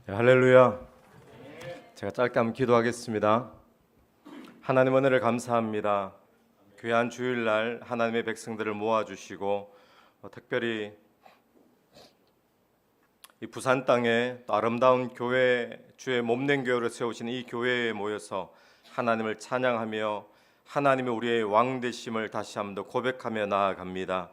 네, 할렐루야. 제가 짧게 한번 기도하겠습니다. 하나님 은혜를 감사합니다. 귀한 주일날 하나님의 백성들을 모아주시고 특별히 이 부산 땅에 또 아름다운 교회, 주의 몸된 교회로 세우신 이 교회에 모여서 하나님을 찬양하며 하나님이 우리의 왕 되심을 다시 한번 더 고백하며 나아갑니다.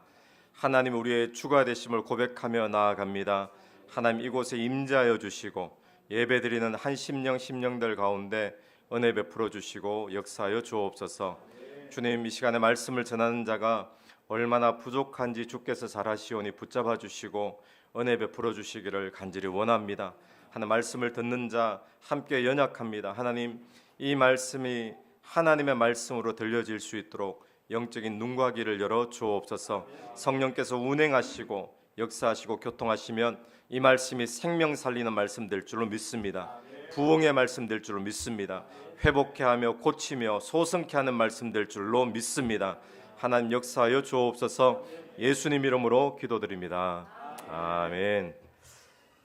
하나님이 우리의 주가 되심을 고백하며 나아갑니다. 하나님 이곳에 임재하여 주시고 예배드리는 한 심령들 가운데 은혜 베풀어 주시고 역사하여 주옵소서. 주님, 이 시간에 말씀을 전하는 자가 얼마나 부족한지 주께서 잘 아시오니 붙잡아 주시고 은혜 베풀어 주시기를 간절히 원합니다. 하나님, 말씀을 듣는 자 함께 연약합니다. 하나님, 이 말씀이 하나님의 말씀으로 들려질 수 있도록 영적인 눈과 귀를 열어 주옵소서. 성령께서 운행하시고 역사하시고 교통하시면 이 말씀이 생명 살리는 말씀 될 줄로 믿습니다. 부흥의 말씀 될 줄로 믿습니다. 회복케 하며 고치며 소성케 하는 말씀 될 줄로 믿습니다. 하나님 역사하여 주옵소서. 예수님 이름으로 기도드립니다. 아멘.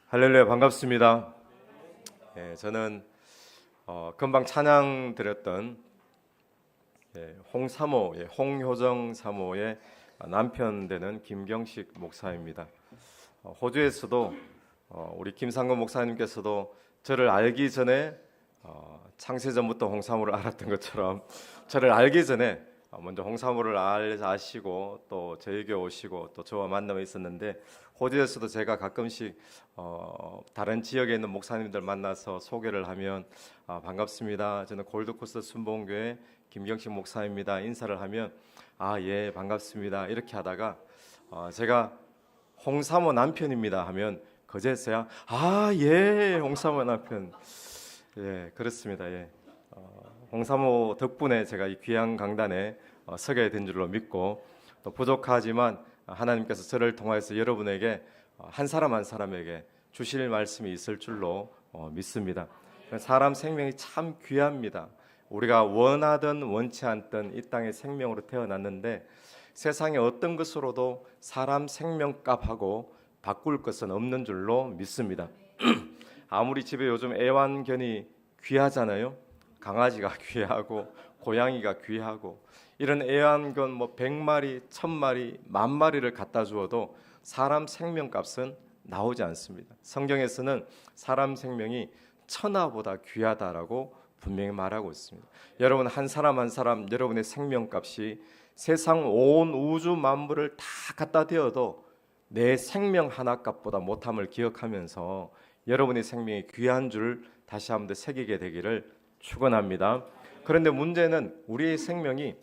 할렐루야. 반갑습니다. 저는 금방 찬양 드렸던 홍사모, 홍효정 사모의 남편 되는 김경식 목사입니다. 호주에서도 우리 김상건 목사님께서도 저를 알기 전에 창세전부터 홍사모를 알았던 것처럼 저를 알기 전에 먼저 홍사모를 아시고 또 저에게 오시고 또 저와 만남이 있었는데, 호주에서도 제가 가끔씩 다른 지역에 있는 목사님들 만나서 소개를 하면 반갑습니다, 저는 골드코스트 순복음교회 김경식 목사입니다 인사를 하면 예 반갑습니다 이렇게 하다가 제가 홍사모 남편입니다 하면 그제서야 예 홍사모 남편, 그렇습니다. 홍사모 덕분에 제가 이 귀한 강단에 서게 된 줄로 믿고, 또 부족하지만 하나님께서 저를 통해서 여러분에게 한 사람 한 사람에게 주실 말씀이 있을 줄로 믿습니다. 사람 생명이 참 귀합니다. 우리가 원하든 원치 않든 이 땅에 생명으로 태어났는데 세상의 어떤 것으로도 사람 생명값하고 바꿀 것은 없는 줄로 믿습니다. 아무리 집에 요즘 애완견이 귀하잖아요. 강아지가 귀하고 고양이가 귀하고, 이런 애완견 100마리, 1000마리, 10,000마리를 갖다 주어도 사람 생명값은 나오지 않습니다. 성경에서는 사람 생명이 천하보다 귀하다라고 분명히 말하고 있습니다. 여러분 한 사람 한 사람 여러분의 생명값이 세상 온 우주 만물을 다 갖다 대어도 내 생명 하나 값보다 못함을 기억하면서 여러분의 생명이 귀한 줄 다시 한번 더 새기게 되기를 축원합니다. 그런데 문제는 우리의 생명이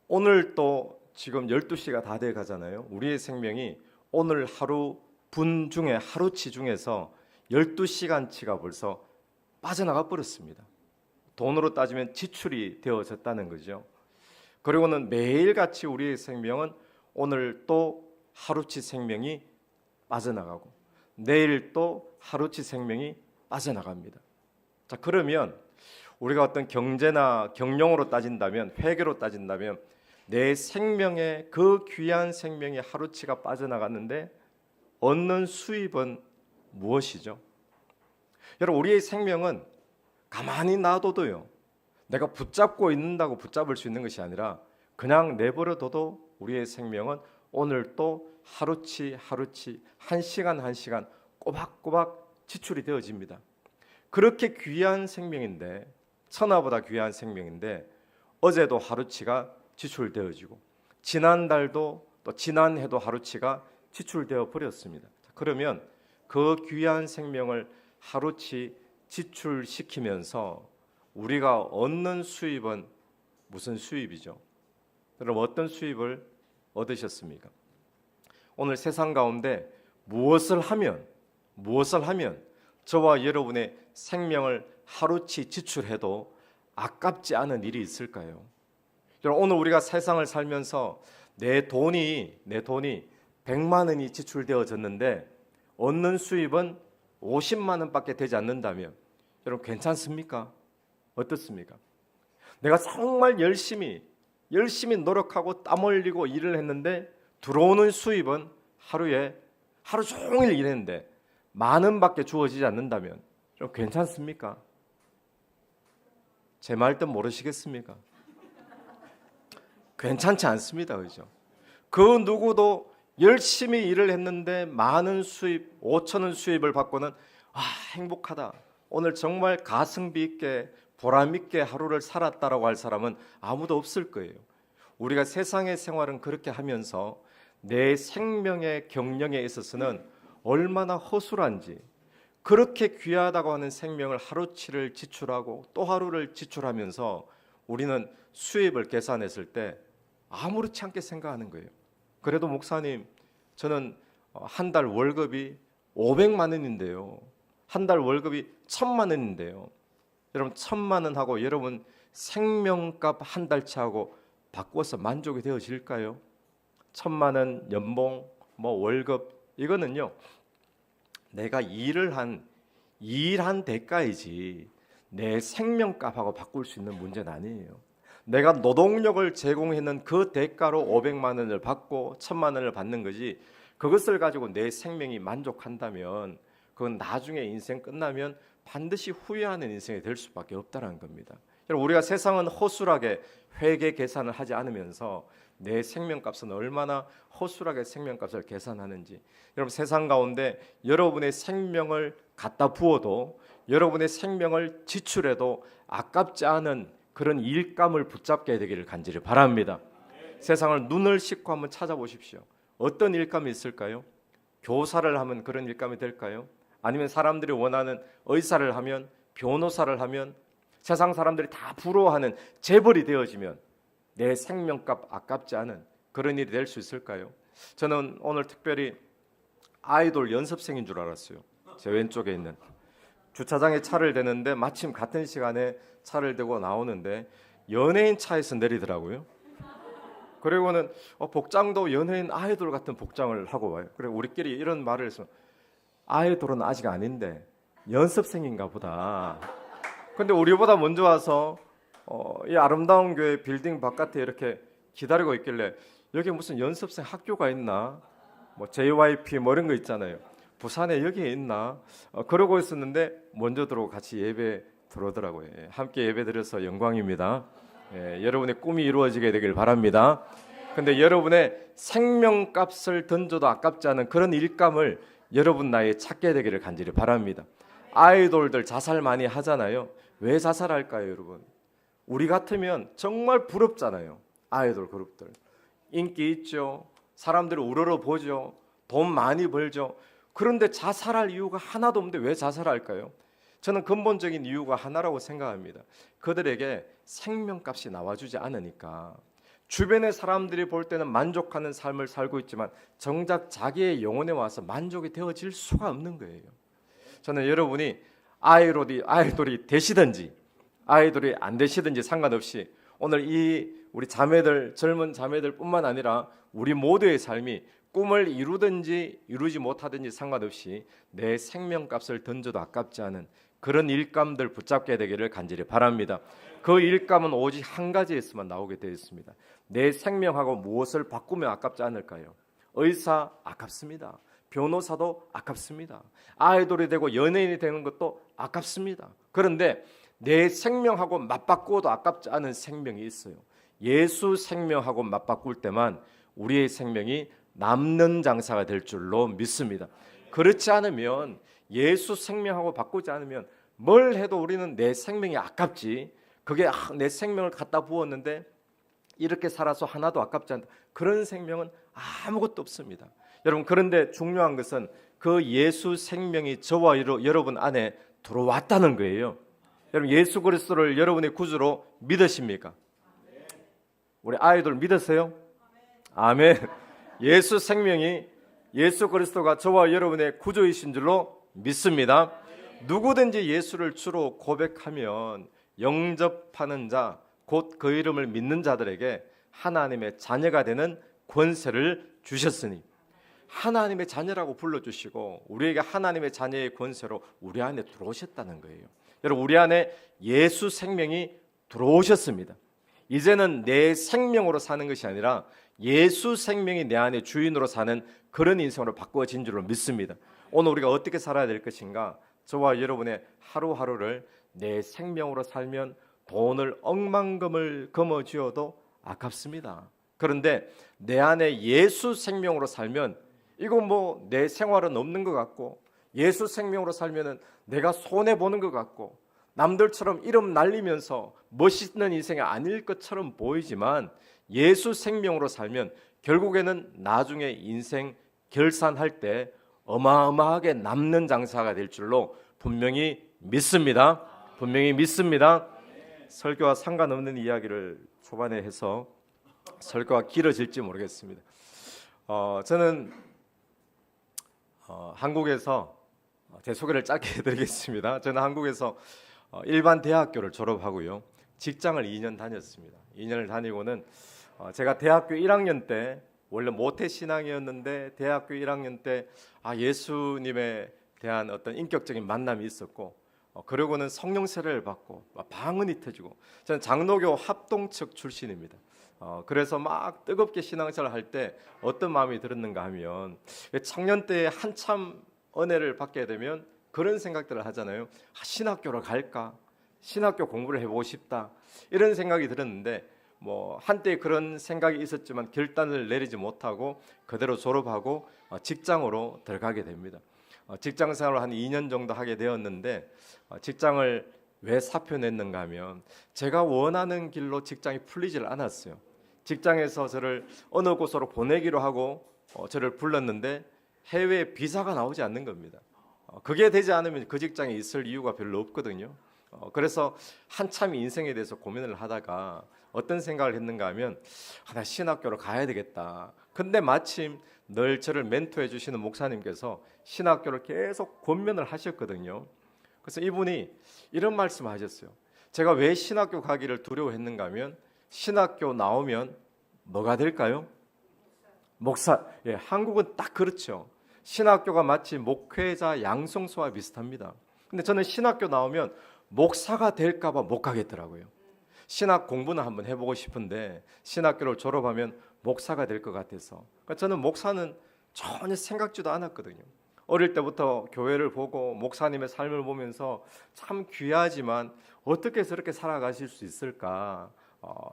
오늘 또 지금 12시가 다 돼 가잖아요. 우리의 생명이 오늘 하루 분 중에 하루치 중에서 12시간치가 벌써 빠져나가 버렸습니다. 돈으로 따지면 지출이 되어졌다는 거죠. 그리고는 매일같이 우리의 생명은 오늘 또 하루치 생명이 빠져나가고 내일 또 하루치 생명이 빠져나갑니다. 자, 그러면 우리가 어떤 경제나 경영으로 따진다면, 회계로 따진다면 내 생명의 그 귀한 생명이 하루치가 빠져나갔는데 얻는 수입은 무엇이죠? 여러분, 우리의 생명은 가만히 놔둬도요, 내가 붙잡고 있는다고 붙잡을 수 있는 것이 아니라 그냥 내버려둬도 우리의 생명은 오늘 또 하루치 한 시간 한 시간 꼬박꼬박 지출이 되어집니다. 그렇게 귀한 생명인데, 천하보다 귀한 생명인데 어제도 하루치가 지출되어지고 지난달도 또 지난해도 하루치가 지출되어 버렸습니다. 그러면 그 귀한 생명을 하루치 지출시키면서 우리가 얻는 수입은 무슨 수입이죠? 여러분, 어떤 수입을 얻으셨습니까? 오늘 세상 가운데 무엇을 하면 저와 여러분의 생명을 하루치 지출해도 아깝지 않은 일이 있을까요? 여러분, 오늘 우리가 세상을 살면서 내 돈이 100만 원이 지출되어졌는데 얻는 수입은 50만 원밖에 되지 않는다면 여러분 괜찮습니까? 어떻습니까? 내가 정말 열심히 노력하고 땀 흘리고 일을 했는데 들어오는 수입은 하루 종일 일했는데 10,000원밖에 주어지지 않는다면 좀 괜찮습니까? 제 말 뜻 모르시겠습니까? 괜찮지 않습니다. 그죠? 그 누구도 열심히 일을 했는데 많은 수입, 5,000원 수입을 받고는 행복하다. 오늘 정말 가성비 있게 보람 있게 하루를 살았다라고 할 사람은 아무도 없을 거예요. 우리가 세상의 생활은 그렇게 하면서 내 생명의 경영에 있어서는 얼마나 허술한지, 그렇게 귀하다고 하는 생명을 하루치를 지출하고 또 하루를 지출하면서 우리는 수입을 계산했을 때 아무렇지 않게 생각하는 거예요. 그래도 목사님, 저는 한 달 월급이 500만 원인데요. 한 달 월급이 1,000만 원인데요. 여러분 1,000만 원하고 여러분 생명값 한 달치 하고 바꿔서 만족이 되어질까요? 1,000만 원 연봉, 월급, 이거는요 내가 일한 대가이지 내 생명값하고 바꿀 수 있는 문제는 아니에요. 내가 노동력을 제공했는 그 대가로 500만 원을 받고 1,000만 원을 받는 거지, 그것을 가지고 내 생명이 만족한다면 그건 나중에 인생 끝나면 반드시 후회하는 인생이 될 수밖에 없다는 겁니다. 우리가 세상은 허술하게 회계 계산을 하지 않으면서 내 생명값은 얼마나 허술하게 생명값을 계산하는지, 여러분 세상 가운데 여러분의 생명을 갖다 부어도 여러분의 생명을 지출해도 아깝지 않은 그런 일감을 붙잡게 되기를 간절히 바랍니다. 세상을 눈을 씻고 한번 찾아보십시오. 어떤 일감이 있을까요? 교사를 하면 그런 일감이 될까요? 아니면 사람들이 원하는 의사를 하면, 변호사를 하면, 세상 사람들이 다 부러워하는 재벌이 되어지면 내 생명값 아깝지 않은 그런 일이 될 수 있을까요? 저는 오늘 특별히 아이돌 연습생인 줄 알았어요. 제 왼쪽에 있는 주차장에 차를 대는데 마침 같은 시간에 차를 대고 나오는데 연예인 차에서 내리더라고요. 그리고는 복장도 연예인 아이돌 같은 복장을 하고 와요. 그래 우리끼리 이런 말을 해서 아이돌은 아직 아닌데 연습생인가 보다. 근데 우리보다 먼저 와서 이 아름다운 교회 빌딩 바깥에 이렇게 기다리고 있길래 여기 무슨 연습생 학교가 있나? JYP 이런 거 있잖아요. 부산에 여기에 있나? 그러고 있었는데 먼저 들어오고 같이 예배 들어오더라고요. 함께 예배 드려서 영광입니다. 여러분의 꿈이 이루어지게 되길 바랍니다. 근데 여러분의 생명값을 던져도 아깝지 않은 그런 일감을 여러분 나이에 찾게 되기를 간절히 바랍니다. 아이돌들 자살 많이 하잖아요. 왜 자살할까요, 여러분? 우리 같으면 정말 부럽잖아요. 아이돌 그룹들 인기 있죠. 사람들이 우러러 보죠. 돈 많이 벌죠. 그런데 자살할 이유가 하나도 없는데 왜 자살할까요? 저는 근본적인 이유가 하나라고 생각합니다. 그들에게 생명값이 나와주지 않으니까. 주변의 사람들이 볼 때는 만족하는 삶을 살고 있지만 정작 자기의 영혼에 와서 만족이 되어질 수가 없는 거예요. 저는 여러분이 아이돌이 되시든지 아이돌이 안 되시든지 상관없이 오늘 이 우리 자매들, 젊은 자매들뿐만 아니라 우리 모두의 삶이 꿈을 이루든지 이루지 못하든지 상관없이 내 생명값을 던져도 아깝지 않은 그런 일감들 붙잡게 되기를 간절히 바랍니다. 그 일감은 오직 한 가지에서만 나오게 되어 있습니다. 내 생명하고 무엇을 바꾸면 아깝지 않을까요? 의사 아깝습니다. 변호사도 아깝습니다. 아이돌이 되고 연예인이 되는 것도 아깝습니다. 그런데 내 생명하고 맞바꾸어도 아깝지 않은 생명이 있어요. 예수 생명하고 맞바꿀 때만 우리의 생명이 남는 장사가 될 줄로 믿습니다. 그렇지 않으면, 예수 생명하고 바꾸지 않으면 뭘 해도 우리는 내 생명이 아깝지, 그게 내 생명을 갖다 부었는데 이렇게 살아서 하나도 아깝지 않다, 그런 생명은 아무것도 없습니다. 여러분, 그런데 중요한 것은 그 예수 생명이 저와 여러분 안에 들어왔다는 거예요. 여러분, 예수 그리스도를 여러분의 구주로 믿으십니까? 우리 아이돌 믿으세요? 아멘. 예수 생명이, 예수 그리스도가 저와 여러분의 구주이신 줄로 믿습니다. 누구든지 예수를 주로 고백하면 영접하는 자, 곧 그 이름을 믿는 자들에게 하나님의 자녀가 되는 권세를 주셨으니, 하나님의 자녀라고 불러주시고 우리에게 하나님의 자녀의 권세로 우리 안에 들어오셨다는 거예요. 여러분, 우리 안에 예수 생명이 들어오셨습니다. 이제는 내 생명으로 사는 것이 아니라 예수 생명이 내 안에 주인으로 사는 그런 인생으로 바꿔진 줄로 믿습니다. 오늘 우리가 어떻게 살아야 될 것인가? 저와 여러분의 하루하루를 내 생명으로 살면 돈을 억만금을 거머쥐어도 아깝습니다. 그런데 내 안에 예수 생명으로 살면 이건 뭐 내 생활은 없는 것 같고, 예수 생명으로 살면은 내가 손해 보는 것 같고, 남들처럼 이름 날리면서 멋있는 인생이 아닐 것처럼 보이지만, 예수 생명으로 살면 결국에는 나중에 인생 결산할 때 어마어마하게 남는 장사가 될 줄로 분명히 믿습니다. 분명히 믿습니다. 설교와 상관없는 이야기를 초반에 해서 설교가 길어질지 모르겠습니다. 저는 한국에서 제 소개를 짧게 해드리겠습니다. 저는 한국에서 일반 대학교를 졸업하고요, 직장을 2년 다녔습니다. 2년을 다니고는 제가 대학교 1학년 때 원래 모태 신앙이었는데 대학교 1학년 때 예수님에 대한 어떤 인격적인 만남이 있었고, 그러고는 성령 세례를 받고 방언이 터지고, 저는 장로교 합동측 출신입니다. 그래서 막 뜨겁게 신앙생활을 할 때 어떤 마음이 들었는가 하면, 청년 때 한참 은혜를 받게 되면 그런 생각들을 하잖아요. 신학교로 갈까? 신학교 공부를 해보고 싶다. 이런 생각이 들었는데, 뭐 한때 그런 생각이 있었지만 결단을 내리지 못하고 그대로 졸업하고 직장으로 들어가게 됩니다. 직장 생활을 한 2년 정도 하게 되었는데, 직장을 왜 사표냈는가 하면 제가 원하는 길로 직장이 풀리질 않았어요. 직장에서 저를 어느 곳으로 보내기로 하고 저를 불렀는데 해외 비자가 나오지 않는 겁니다. 그게 되지 않으면 그 직장에 있을 이유가 별로 없거든요. 그래서 한참 인생에 대해서 고민을 하다가 어떤 생각을 했는가 하면 나 신학교로 가야 되겠다. 근데 마침 늘 저를 멘토해 주시는 목사님께서 신학교를 계속 권면을 하셨거든요. 그래서 이분이 이런 말씀을 하셨어요. 제가 왜 신학교 가기를 두려워했는가 하면, 신학교 나오면 뭐가 될까요? 목사. 예, 한국은 딱 그렇죠. 신학교가 마치 목회자 양성소와 비슷합니다. 근데 저는 신학교 나오면 목사가 될까 봐 못 가겠더라고요. 신학 공부는 한번 해보고 싶은데 신학교를 졸업하면 목사가 될 것 같아서, 그러니까 저는 목사는 전혀 생각지도 않았거든요. 어릴 때부터 교회를 보고 목사님의 삶을 보면서 참 귀하지만 어떻게 저렇게 살아가실 수 있을까,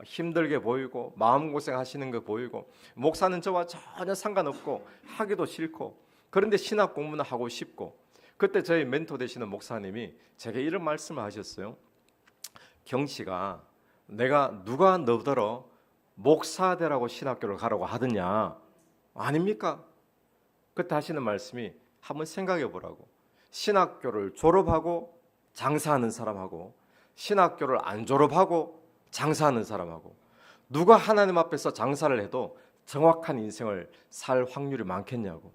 힘들게 보이고 마음고생 하시는 거 보이고, 목사는 저와 전혀 상관없고 하기도 싫고, 그런데 신학 공부는 하고 싶고. 그때 저희 멘토 되시는 목사님이 제게 이런 말씀을 하셨어요. 경씨가, 내가 누가 너더러 목사 되라고 신학교를 가라고 하더냐, 아닙니까? 그때 하시는 말씀이, 한번 생각해 보라고. 신학교를 졸업하고 장사하는 사람하고 신학교를 안 졸업하고 장사하는 사람하고, 누가 하나님 앞에서 장사를 해도 정확한 인생을 살 확률이 많겠냐고.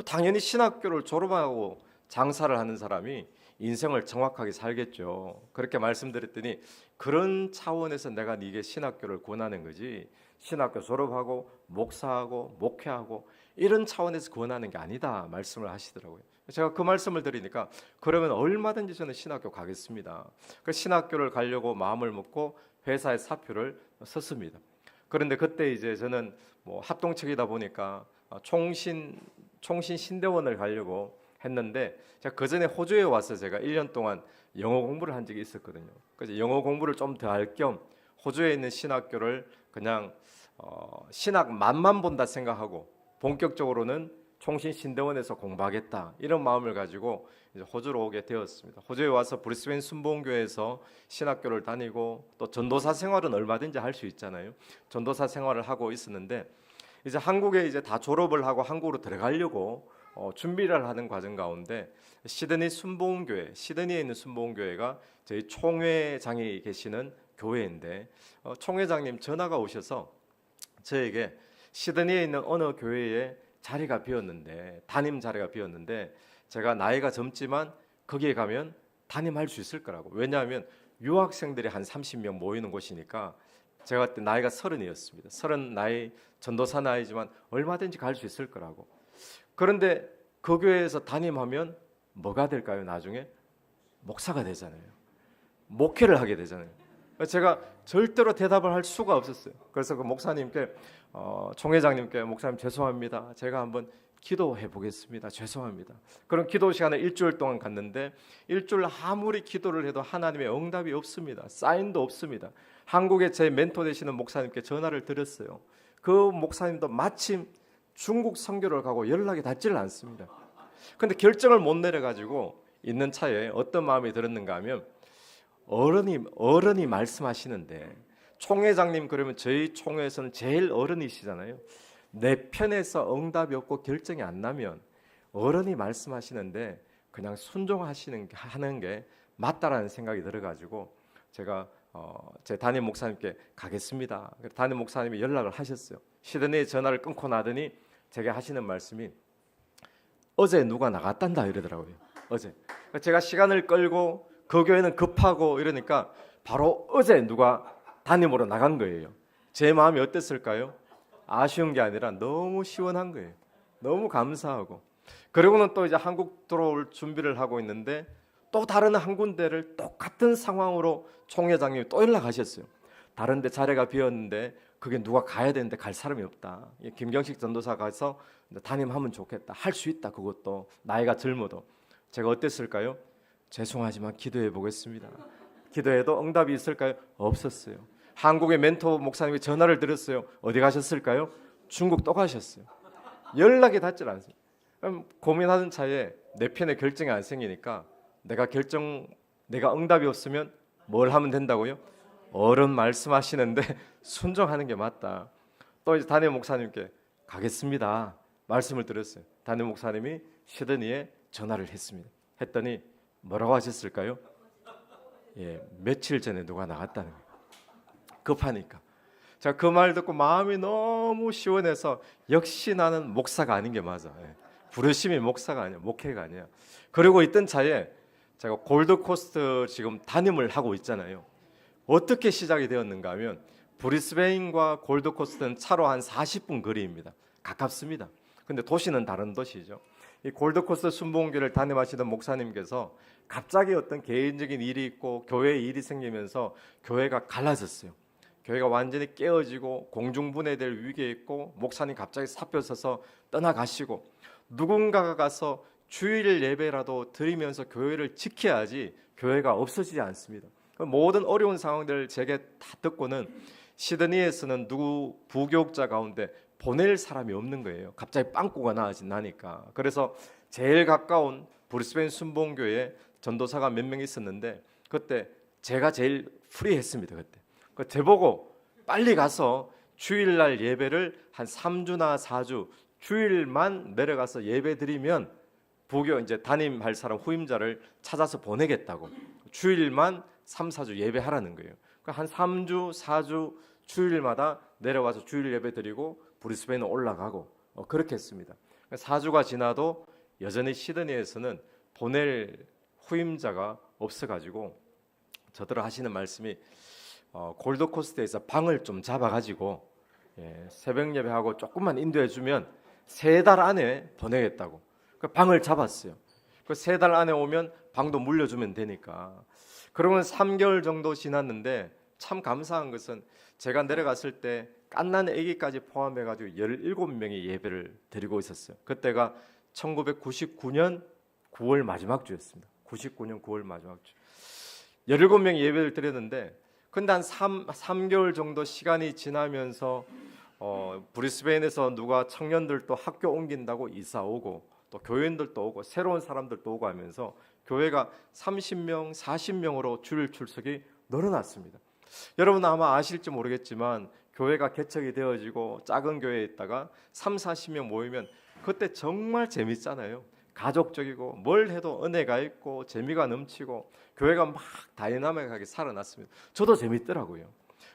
당연히 신학교를 졸업하고 장사를 하는 사람이 인생을 정확하게 살겠죠. 그렇게 말씀드렸더니, 그런 차원에서 내가 네게 신학교를 권하는 거지, 신학교 졸업하고 목사하고 목회하고 이런 차원에서 권하는 게 아니다 말씀을 하시더라고요. 제가 그 말씀을 드리니까, 그러면 얼마든지 저는 신학교 가겠습니다. 그 신학교를 가려고 마음을 먹고 회사에 사표를 썼습니다. 그런데 그때 이제 저는 뭐 합동측이다 보니까 총신 신대원을 가려고 했는데, 제가 그 전에 호주에 와서 제가 1년 동안 영어 공부를 한 적이 있었거든요. 그래서 영어 공부를 좀 더 할 겸 호주에 있는 신학교를 그냥 신학 맛만 본다 생각하고 본격적으로는 총신 신대원에서 공부하겠다, 이런 마음을 가지고 이제 호주로 오게 되었습니다. 호주에 와서 브리스벤 순복음교회에서 신학교를 다니고, 또 전도사 생활은 얼마든지 할 수 있잖아요. 전도사 생활을 하고 있었는데, 이제 한국에 이제 다 졸업을 하고 한국으로 들어가려고 준비를 하는 과정 가운데, 시드니에 있는 순복음교회가 저희 총회장이 계시는 교회인데, 총회장님 전화가 오셔서 저에게 시드니에 있는 어느 교회에 자리가 비었는데, 담임 자리가 비었는데, 제가 나이가 젊지만 거기에 가면 담임할 수 있을 거라고. 왜냐하면 유학생들이 한 30명 모이는 곳이니까. 제가 그때 나이가 30이었습니다. 30 나이, 전도사 나이지만 얼마든지 갈 수 있을 거라고. 그런데 그 교회에서 담임하면 뭐가 될까요? 나중에 목사가 되잖아요. 목회를 하게 되잖아요. 제가 절대로 대답을 할 수가 없었어요. 그래서 그 목사님께 총회장님께 목사님 죄송합니다. 제가 한번 기도해 보겠습니다. 죄송합니다. 그런 기도 시간을 일주일 동안 갔는데 일주일 아무리 기도를 해도 하나님의 응답이 없습니다. 사인도 없습니다. 한국에 제 멘토 되시는 목사님께 전화를 드렸어요. 그 목사님도 마침 중국 선교를 가고 연락이 닿지를 않습니다. 근데 결정을 못 내려가지고 있는 차에 어떤 마음이 들었는가 하면 어른이 말씀하시는데 총회장님 그러면 저희 총회에서는 제일 어른이시잖아요. 내 편에서 응답이 없고 결정이 안 나면 어른이 말씀하시는데 그냥 하는 게 맞다라는 생각이 들어가지고 제가 제 담임 목사님께 가겠습니다. 담임 목사님이 연락을 하셨어요. 시드니에 전화를 끊고 나더니 제가 하시는 말씀이 어제 누가 나갔단다 이러더라고요. 어제 제가 시간을 끌고 그 교회는 급하고 이러니까 바로 어제 누가 담임으로 나간 거예요. 제 마음이 어땠을까요? 아쉬운 게 아니라 너무 시원한 거예요. 너무 감사하고. 그리고는 또 이제 한국 들어올 준비를 하고 있는데 또 다른 한 군데를 똑같은 상황으로 총회장님이 또 연락하셨어요. 다른 데 자리가 비었는데 그게 누가 가야 되는데 갈 사람이 없다. 김경식 전도사 가서 담임하면 좋겠다. 할 수 있다. 그것도 나이가 젊어도. 제가 어땠을까요? 죄송하지만 기도해 보겠습니다. 기도해도 응답이 있을까요? 없었어요. 한국의 멘토 목사님이 전화를 드렸어요. 어디 가셨을까요? 중국 또 가셨어요. 연락이 닿질 않습니다. 그럼 고민하는 차에 내 편에 결정이 안 생기니까 내가 응답이 없으면 뭘 하면 된다고요? 어른 말씀하시는데 순종하는 게 맞다. 또 이제 담임 목사님께 가겠습니다. 말씀을 드렸어요. 담임 목사님이 시드니에 전화를 했습니다. 했더니 뭐라고 하셨을까요? 며칠 전에 누가 나갔다는 거예요. 급하니까. 제가 그 말 듣고 마음이 너무 시원해서 역시 나는 목사가 아닌 게 맞아. 부르심이 목사가 아니야. 목회가 아니야. 그리고 있던 차에 제가 골드코스트 지금 담임을 하고 있잖아요. 어떻게 시작이 되었는가 하면 브리스베인과 골드코스트는 차로 한 40분 거리입니다. 가깝습니다. 근데 도시는 다른 도시죠. 이 골드코스트 순복음교회를 담임하시던 목사님께서 갑자기 어떤 개인적인 일이 있고 교회에 일이 생기면서 교회가 갈라졌어요. 교회가 완전히 깨어지고 공중분해될 위기에 있고 목사님 갑자기 사표 써서 떠나가시고 누군가가 가서 주일 예배라도 드리면서 교회를 지켜야지 교회가 없어지지 않습니다. 모든 어려운 상황들을 제게 다 듣고는 시드니에서는 누구 부교육자 가운데 보낼 사람이 없는 거예요. 갑자기 빵꾸가 나니까. 그래서 제일 가까운 브리스베인 순복음교회에 전도사가 몇 명 있었는데 그때 제가 제일 프리했습니다. 그때 저보고 빨리 가서 주일날 예배를 한 3주나 4주 주일만 내려가서 예배 드리면 부교 이제 담임할 사람 후임자를 찾아서 보내겠다고 주일만 3, 4주 예배하라는 거예요. 한 3주, 4주 주일마다 내려와서 주일 예배 드리고 브리스베인 올라가고 그렇게 했습니다. 4주가 지나도 여전히 시드니에서는 보낼 후임자가 없어가지고 저들 하시는 말씀이 골드코스트에서 방을 좀 잡아가지고 새벽 예배하고 조금만 인도해주면 3달 안에 보내겠다고 그 방을 잡았어요. 그 3달 안에 오면 방도 물려주면 되니까. 그러면 3개월 정도 지났는데 참 감사한 것은 제가 내려갔을 때 갓난 아기까지 포함해가지고 17명이 예배를 드리고 있었어요. 그때가 1999년 9월 마지막 주였습니다. 99년 9월 마지막 주. 17명이 예배를 드렸는데 근데 한 3개월 정도 시간이 지나면서 브리스베인에서 누가 청년들도 학교 옮긴다고 이사 오고 또 교인들도 오고 새로운 사람들도 오고 하면서 교회가 30명, 40명으로 주일 출석이 늘어났습니다. 여러분 아마 아실지 모르겠지만 교회가 개척이 되어지고 작은 교회에 있다가 3, 40명 모이면 그때 정말 재밌잖아요. 가족적이고 뭘 해도 은혜가 있고 재미가 넘치고 교회가 막 다이나믹하게 살아났습니다. 저도 재밌더라고요.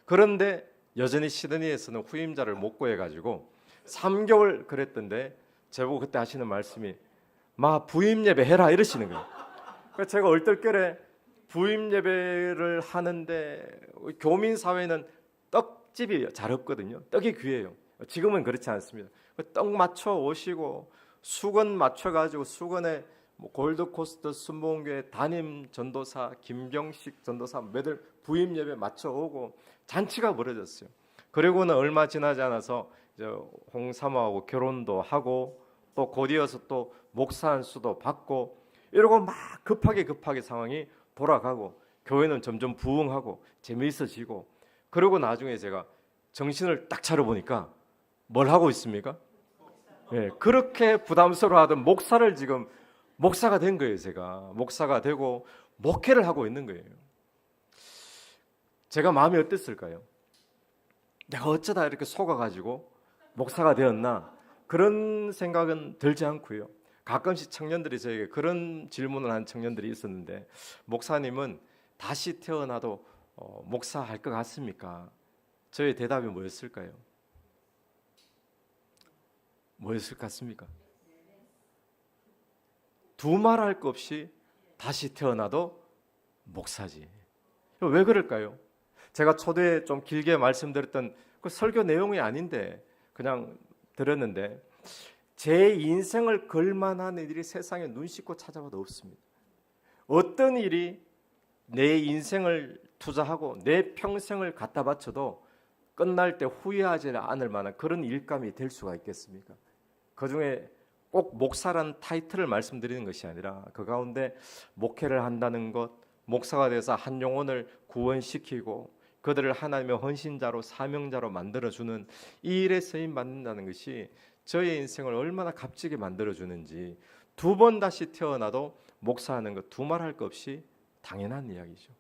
그런데 여전히 시드니에서는 후임자를 못 구해가지고 3개월 그랬던데 제보고 그때 하시는 말씀이 마 부임 예배 해라 이러시는 거예요. 그래서 제가 얼떨결에 부임 예배를 하는데 교민 사회는 떡집이 잘 없거든요. 떡이 귀해요. 지금은 그렇지 않습니다. 떡 맞춰 오시고 수건 맞춰가지고 수건에 골드코스트 순복음교회 담임 전도사 김경식 전도사 매들 부임 예배 맞춰 오고 잔치가 벌어졌어요. 그리고는 얼마 지나지 않아서 홍사모하고 결혼도 하고 또 곧이어서 또 목사 안수도 받고 이러고 막 급하게 상황이 돌아가고 교회는 점점 부흥하고 재미있어지고 그러고 나중에 제가 정신을 딱 차려보니까 뭘 하고 있습니까? 예, 그렇게 부담스러워하던 목사를 지금 목사가 된 거예요. 제가 목사가 되고 목회를 하고 있는 거예요. 제가 마음이 어땠을까요? 내가 어쩌다 이렇게 속아가지고 목사가 되었나? 그런 생각은 들지 않고요. 가끔씩 청년들이 저에게 그런 질문을 한 청년들이 있었는데 목사님은 다시 태어나도 목사할 것 같습니까? 저의 대답이 뭐였을까요? 뭐였을 것 같습니까? 두말할 것 없이 다시 태어나도 목사지. 왜 그럴까요? 제가 초대에 좀 길게 말씀드렸던 그 설교 내용이 아닌데 그냥 들었는데 제 인생을 걸만한 일이 세상에 눈 씻고 찾아봐도 없습니다. 어떤 일이 내 인생을 투자하고 내 평생을 갖다 바쳐도 끝날 때 후회하지 않을 만한 그런 일감이 될 수가 있겠습니까? 그중에 꼭 목사라는 타이틀을 말씀드리는 것이 아니라 그 가운데 목회를 한다는 것, 목사가 돼서 한 영혼을 구원시키고 그들을 하나님의 헌신자로 사명자로 만들어주는 이 일에 쓰임 받는다는 것이 저의 인생을 얼마나 값지게 만들어주는지 두 번 다시 태어나도 목사하는 것 두말할 것 없이 당연한 이야기죠.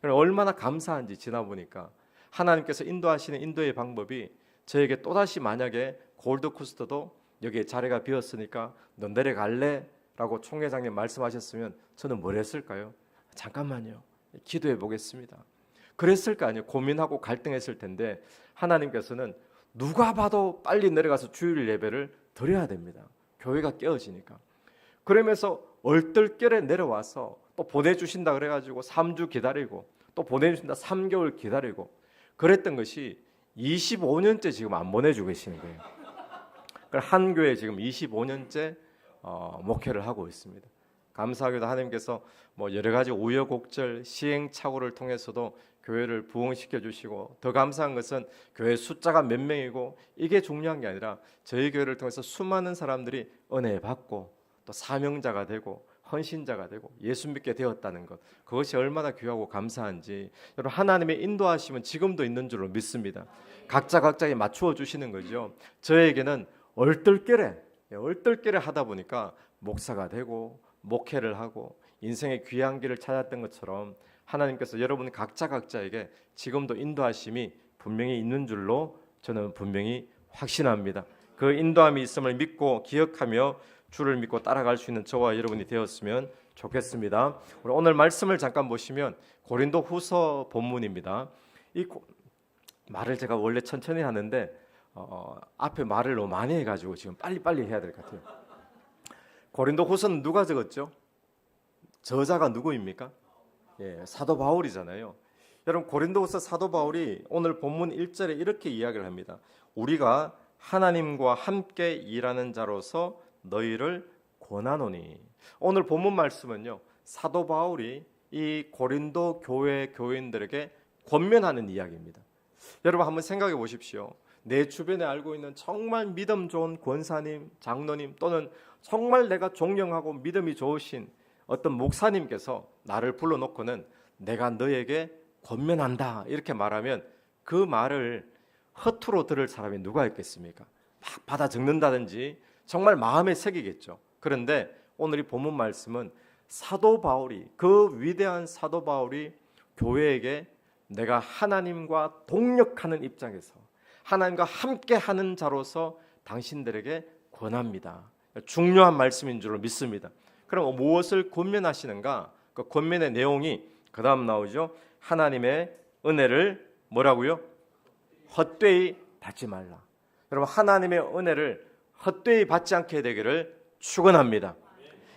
얼마나 감사한지 지나보니까 하나님께서 인도하시는 인도의 방법이 저에게 또다시 만약에 골드코스트도 여기에 자리가 비었으니까 너 내려갈래? 라고 총회장님 말씀하셨으면 저는 뭘 했을까요? 잠깐만요. 기도해 보겠습니다. 그랬을 거 아니에요. 고민하고 갈등했을 텐데 하나님께서는 누가 봐도 빨리 내려가서 주일 예배를 드려야 됩니다. 교회가 깨어지니까. 그러면서 얼떨결에 내려와서 또 보내주신다 그래가지고 3주 기다리고 또 보내주신다 3개월 기다리고 그랬던 것이 25년째 지금 안 보내주고 계시는 거예요. 한 교회 지금 25년째 목회를 하고 있습니다. 감사하게도 하나님께서 뭐 여러 가지 우여곡절 시행착오를 통해서도 교회를 부흥시켜 주시고 더 감사한 것은 교회 숫자가 몇 명이고 이게 중요한 게 아니라 저희 교회를 통해서 수많은 사람들이 은혜 받고 또 사명자가 되고 헌신자가 되고 예수 믿게 되었다는 것, 그것이 얼마나 귀하고 감사한지 여러분 하나님의 인도하심은 지금도 있는 줄로 믿습니다. 각자에 맞추어 주시는 거죠. 저에게는 얼떨결에 하다 보니까 목사가 되고 목회를 하고 인생의 귀한 길을 찾았던 것처럼 하나님께서 여러분 각자에게 지금도 인도하심이 분명히 있는 줄로 저는 분명히 확신합니다. 그 인도함이 있음을 믿고 기억하며 주를 믿고 따라갈 수 있는 저와 여러분이 되었으면 좋겠습니다. 우리 오늘 말씀을 잠깐 보시면 고린도 후서 본문입니다. 말을 제가 원래 천천히 하는데 앞에 말을 너무 많이 해가지고 지금 빨리빨리 해야 될 것 같아요. 고린도 후서는 누가 적었죠? 저자가 누구입니까? 예, 사도 바울이잖아요. 여러분 고린도 후서 사도 바울이 오늘 본문 1절에 이렇게 이야기를 합니다. 우리가 하나님과 함께 일하는 자로서 너희를 권하노니. 오늘 본문 말씀은요, 사도 바울이 이 고린도 교회 교인들에게 권면하는 이야기입니다. 여러분 한번 생각해 보십시오. 내 주변에 알고 있는 정말 믿음 좋은 권사님, 장로님 또는 정말 내가 존경하고 믿음이 좋으신 어떤 목사님께서 나를 불러놓고는 내가 너에게 권면한다 이렇게 말하면 그 말을 허투루 들을 사람이 누가 있겠습니까? 막 받아 적는다든지 정말 마음에 새기겠죠. 그런데 오늘 이 본문 말씀은 사도 바울이, 그 위대한 사도 바울이 교회에게 내가 하나님과 동력하는 입장에서 하나님과 함께하는 자로서 당신들에게 권합니다. 중요한 말씀인 줄로 믿습니다. 그럼 무엇을 권면하시는가? 그 권면의 내용이 그 다음 나오죠. 하나님의 은혜를 뭐라고요? 헛되이 받지 말라. 여러분 하나님의 은혜를 헛되이 받지 않게 되기를 축원합니다.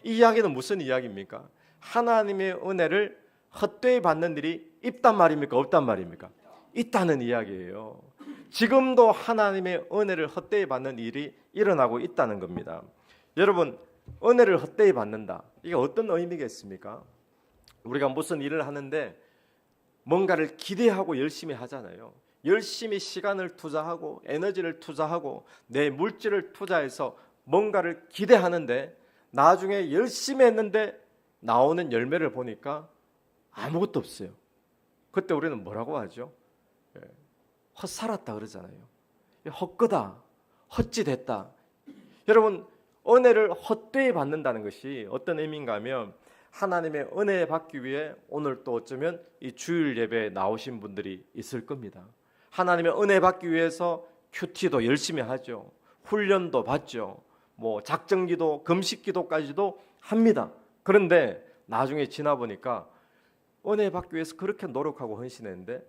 이 이야기는 무슨 이야기입니까? 하나님의 은혜를 헛되이 받는 일이 있단 말입니까? 없단 말입니까? 있다는 이야기예요. 지금도 하나님의 은혜를 헛되이 받는 일이 일어나고 있다는 겁니다. 여러분 은혜를 헛되이 받는다. 이게 어떤 의미겠습니까? 우리가 무슨 일을 하는데 뭔가를 기대하고 열심히 하잖아요. 열심히 시간을 투자하고 에너지를 투자하고 내 물질을 투자해서 뭔가를 기대하는데 나중에 열심히 했는데 나오는 열매를 보니까 아무것도 없어요. 그때 우리는 뭐라고 하죠? 헛살았다 그러잖아요. 헛거다, 헛짓했다. 여러분, 은혜를 헛되이 받는다는 것이 어떤 의미인가 하면 하나님의 은혜 받기 위해 오늘 또 어쩌면 이 주일 예배에 나오신 분들이 있을 겁니다. 하나님의 은혜 받기 위해서 큐티도 열심히 하죠. 훈련도 받죠. 뭐 작정기도, 금식기도까지도 합니다. 그런데 나중에 지나 보니까 은혜 받기 위해서 그렇게 노력하고 헌신했는데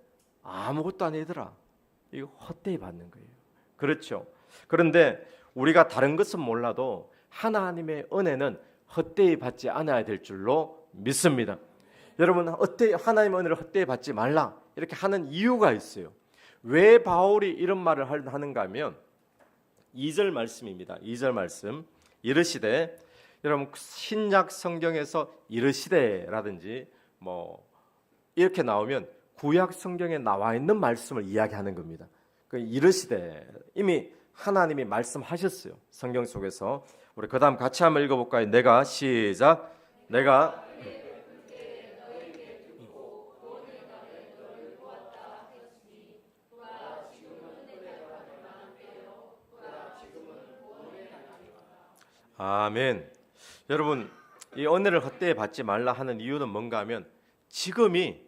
아무것도 아니더라. 이거 헛되이 받는 거예요. 그렇죠. 그런데 우리가 다른 것은 몰라도 하나님의 은혜는 헛되이 받지 않아야 될 줄로 믿습니다. 여러분, 하나님의 은혜를 헛되이 받지 말라 이렇게 하는 이유가 있어요. 왜 바울이 이런 말을 하는가 하면 2절 말씀입니다. 2절 말씀 이르시되, 여러분 신약 성경에서 이르시되라든지 뭐 이렇게 나오면 구약 성경에 나와 있는 말씀을 이야기하는 겁니다. 그 이르시되 이미 하나님이 말씀하셨어요. 성경 속에서. 우리 그 다음 같이 한번 읽어볼까요? 내가 시작. 내가 아멘. 여러분, 이 은혜를 헛되이 받지 말라 하는 이유는 뭔가 하면 지금이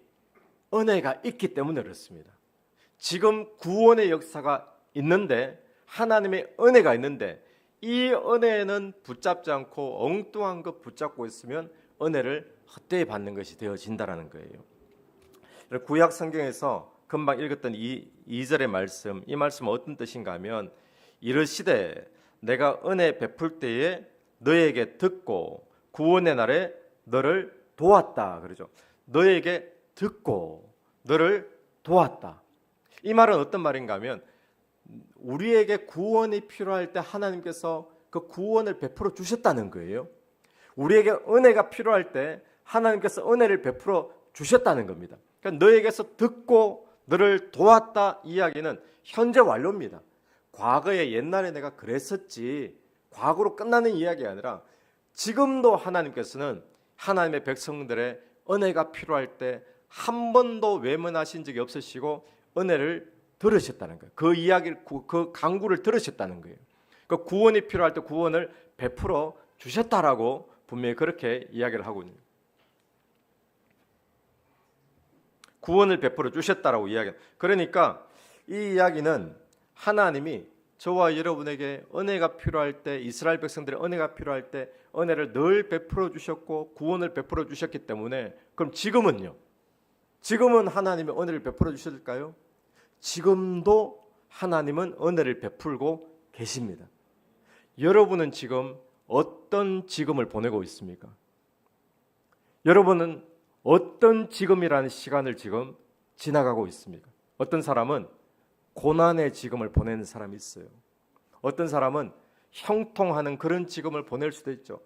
은혜가 있기 때문에 그렇습니다. 지금 구원의 역사가 있는데, 하나님의 은혜가 있는데 이 은혜는 붙잡지 않고 엉뚱한 것 붙잡고 있으면 은혜를 헛되이 받는 것이 되어진다라는 거예요. 구약 성경에서 금방 읽었던 이 2절의 말씀, 이 말씀은 어떤 뜻인가 하면 이르시되 내가 은혜 베풀 때에 너에게 듣고 구원의 날에 너를 도왔다 그러죠. 너에게 듣고 너를 도왔다. 이 말은 어떤 말인가 하면 우리에게 구원이 필요할 때 하나님께서 그 구원을 베풀어 주셨다는 거예요. 우리에게 은혜가 필요할 때 하나님께서 은혜를 베풀어 주셨다는 겁니다. 그러니까 너에게서 듣고 너를 도왔다 이야기는 현재 완료입니다. 과거에 옛날에 내가 그랬었지, 과거로 끝나는 이야기가 아니라 지금도 하나님께서는 하나님의 백성들의 은혜가 필요할 때 한 번도 외면하신 적이 없으시고 은혜를 들으셨다는 거예요. 그 이야기를, 그 간구를 들으셨다는 거예요. 그 구원이 필요할 때 구원을 베풀어 주셨다라고 분명히 그렇게 이야기를 하고 있는 거예요. 구원을 베풀어 주셨다라고 이야기. 그러니까 이 이야기는 하나님이 저와 여러분에게 은혜가 필요할 때, 이스라엘 백성들의 은혜가 필요할 때 은혜를 늘 베풀어 주셨고 구원을 베풀어 주셨기 때문에, 그럼 지금은요? 지금은 하나님의 은혜를 베풀어 주실까요? 지금도 하나님은 은혜를 베풀고 계십니다. 여러분은 지금 어떤 지금을 보내고 있습니까? 여러분은 어떤 지금이라는 시간을 지금 지나가고 있습니까? 어떤 사람은 고난의 지금을 보내는 사람이 있어요. 어떤 사람은 형통하는 그런 지금을 보낼 수도 있죠.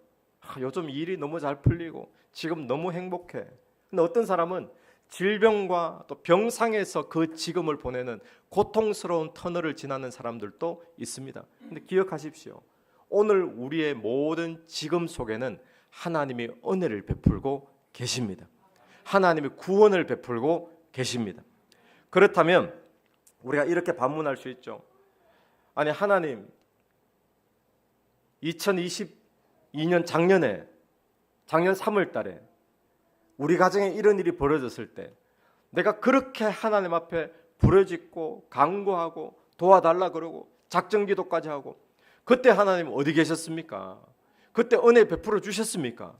요즘 일이 너무 잘 풀리고 지금 너무 행복해. 근데 어떤 사람은 질병과 또 병상에서 그 지금을 보내는 고통스러운 터널을 지나는 사람들도 있습니다. 근데 기억하십시오. 오늘 우리의 모든 지금 속에는 하나님이 은혜를 베풀고 계십니다. 하나님이 구원을 베풀고 계십니다. 그렇다면 우리가 이렇게 반문할 수 있죠. 아니, 하나님 2022년 작년 3월 달에 우리 가정에 이런 일이 벌어졌을 때 내가 그렇게 하나님 앞에 부르짖고 간구하고 도와달라 그러고 작정기도까지 하고, 그때 하나님 어디 계셨습니까? 그때 은혜 베풀어 주셨습니까?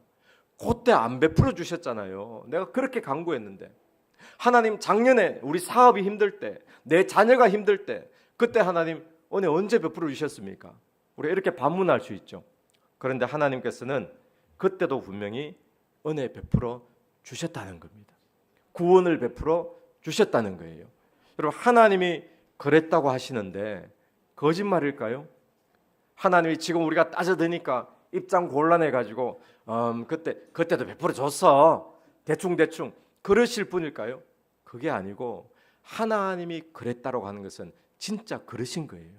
그때 안 베풀어 주셨잖아요. 내가 그렇게 간구했는데. 하나님 작년에 우리 사업이 힘들 때, 내 자녀가 힘들 때 그때 하나님 은혜 언제 베풀어 주셨습니까? 우리가 이렇게 반문할 수 있죠. 그런데 하나님께서는 그때도 분명히 은혜 베풀어 주셨다는 겁니다. 구원을 베풀어 주셨다는 거예요. 여러분, 하나님이 그랬다고 하시는데 거짓말일까요? 하나님이 지금 우리가 따져드니까 입장 곤란해가지고 그때도 베풀어 줬어, 대충 그러실 분일까요? 그게 아니고 하나님이 그랬다라고 하는 것은 진짜 그러신 거예요.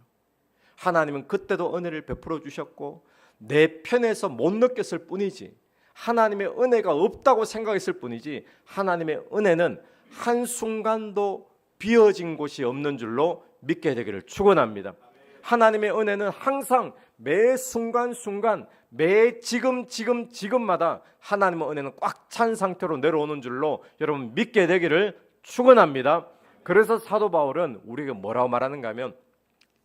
하나님은 그때도 은혜를 베풀어 주셨고 내 편에서 못 느꼈을 뿐이지, 하나님의 은혜가 없다고 생각했을 뿐이지, 하나님의 은혜는 한순간도 비어진 곳이 없는 줄로 믿게 되기를 축원합니다. 하나님의 은혜는 항상 매 순간순간, 매 지금마다 하나님의 은혜는 꽉 찬 상태로 내려오는 줄로 여러분 믿게 되기를 축원합니다. 그래서 사도 바울은 우리에게 뭐라고 말하는가 하면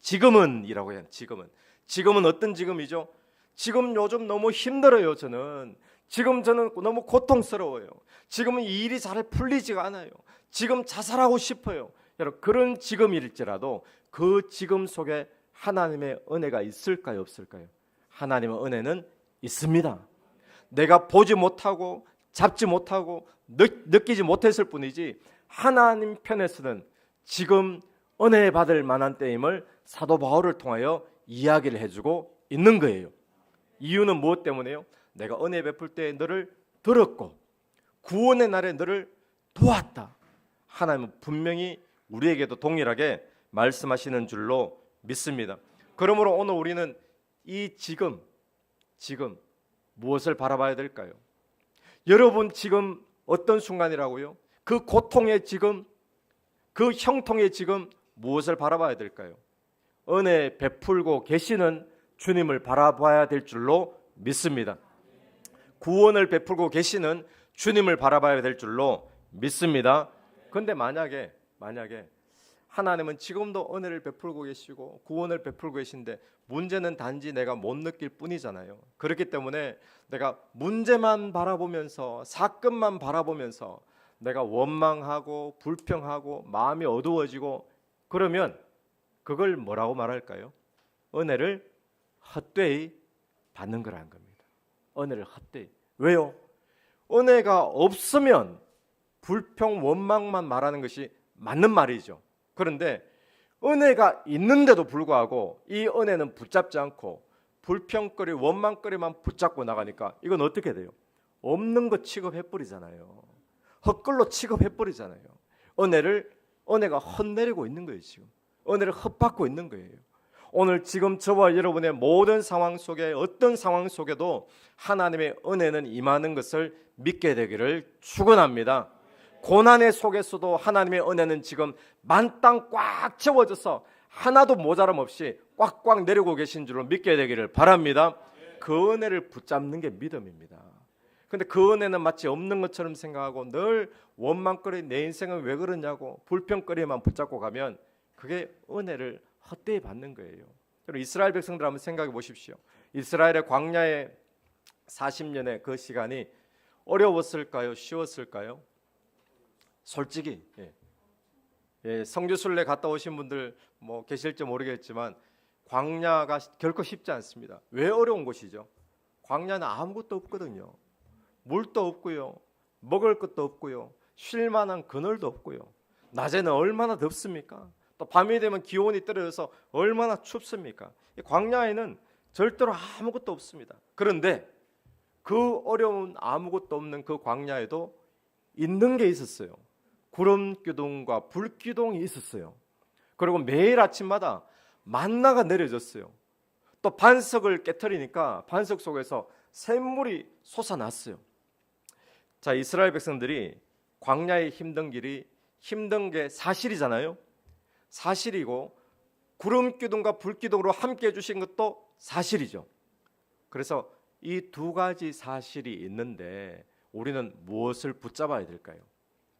지금은 이라고 해요. 지금은 어떤 지금이죠? 지금 요즘 너무 힘들어요. 저는 너무 고통스러워요. 지금은 이 일이 잘 풀리지가 않아요. 지금 자살하고 싶어요. 여러분 그런 지금일지라도 그 지금 속에 하나님의 은혜가 있을까요, 없을까요? 하나님의 은혜는 있습니다. 내가 보지 못하고 잡지 못하고 느끼지 못했을 뿐이지 하나님 편에서는 지금 은혜 받을 만한 때임을 사도 바울을 통하여 이야기를 해주고 있는 거예요. 이유는 무엇 때문에요? 내가 은혜 베풀 때 너를 들었고 구원의 날에 너를 도왔다. 하나님은 분명히 우리에게도 동일하게 말씀하시는 줄로 믿습니다. 그러므로 오늘 우리는 이 지금 무엇을 바라봐야 될까요? 여러분 지금 어떤 순간이라고요? 그 고통의 지금, 그 형통의 지금 무엇을 바라봐야 될까요? 은혜 베풀고 계시는 주님을 바라봐야 될 줄로 믿습니다. 구원을 베풀고 계시는 주님을 바라봐야 될 줄로 믿습니다. 그런데 만약에 하나님은 지금도 은혜를 베풀고 계시고 구원을 베풀고 계신데 문제는 단지 내가 못 느낄 뿐이잖아요. 그렇기 때문에 내가 문제만 바라보면서 사건만 바라보면서 내가 원망하고 불평하고 마음이 어두워지고 그러면 그걸 뭐라고 말할까요? 은혜를 헛되이 받는 거라는 겁니다. 은혜를 헛되이. 왜요? 은혜가 없으면 불평 원망만 말하는 것이 맞는 말이죠. 그런데 은혜가 있는데도 불구하고 이 은혜는 붙잡지 않고 불평거리 원망거리만 붙잡고 나가니까 이건 어떻게 돼요? 없는 거 취급해버리잖아요. 헛걸로 취급해버리잖아요. 은혜가 헛내리고 있는 거예요. 지금 은혜를 헛받고 있는 거예요. 오늘 지금 저와 여러분의 모든 상황 속에 어떤 상황 속에도 하나님의 은혜는 임하는 것을 믿게 되기를 축원합니다. 고난의 속에서도 하나님의 은혜는 지금 만땅 꽉 채워져서 하나도 모자람 없이 꽉꽉 내리고 계신 줄로 믿게 되기를 바랍니다. 그 은혜를 붙잡는 게 믿음입니다. 근데 그 은혜는 마치 없는 것처럼 생각하고 늘 원망거리 내 인생은 왜 그러냐고 불평거리만 붙잡고 가면 그게 은혜를 헛되이 받는 거예요. 여러분 이스라엘 백성들 한번 생각해 보십시오. 이스라엘의 광야의 40년의 그 시간이 어려웠을까요? 쉬웠을까요? 솔직히 성지순례 갔다 오신 분들 뭐 계실지 모르겠지만 광야가 결코 쉽지 않습니다. 왜 어려운 곳이죠? 광야는 아무것도 없거든요. 물도 없고요, 먹을 것도 없고요, 쉴 만한 그늘도 없고요. 낮에는 얼마나 덥습니까? 또 밤이 되면 기온이 떨어져서 얼마나 춥습니까? 이 광야에는 절대로 아무것도 없습니다. 그런데 그 어려운 아무것도 없는 그 광야에도 있는 게 있었어요. 구름 기둥과 불 기둥이 있었어요. 그리고 매일 아침마다 만나가 내려졌어요. 또 반석을 깨트리니까 반석 속에서 샘물이 솟아났어요. 자, 이스라엘 백성들이 광야의 힘든 길이 힘든 게 사실이잖아요. 사실이고 구름 기둥과 불 기둥으로 함께 해주신 것도 사실이죠. 그래서 이 두 가지 사실이 있는데 우리는 무엇을 붙잡아야 될까요?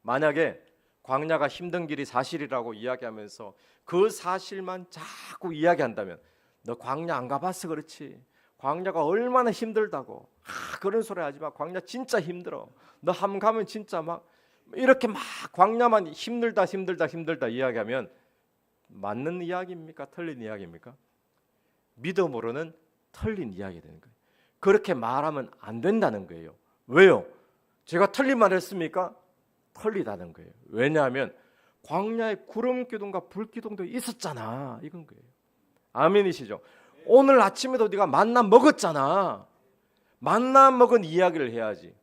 만약에 광야가 힘든 길이 사실이라고 이야기하면서 그 사실만 자꾸 이야기한다면 너 광야 안 가봤어 그렇지? 광야가 얼마나 힘들다고 그런 소리 하지 마. 광야 진짜 힘들어. 너 한번 가면 진짜 막 이렇게 막 광야만 힘들다 이야기하면 맞는 이야기입니까? 틀린 이야기입니까? 믿음으로는 틀린 이야기 되는 거예요. 그렇게 말하면 안 된다는 거예요. 왜요? 제가 틀린 말 했습니까? 틀리다는 거예요. 왜냐하면 광야에 구름 기둥과 불 기둥도 있었잖아. 이건 거예요. 아멘이시죠? 오늘 아침에도 네가 만나 먹었잖아. 만나 먹은 이야기를 해야지.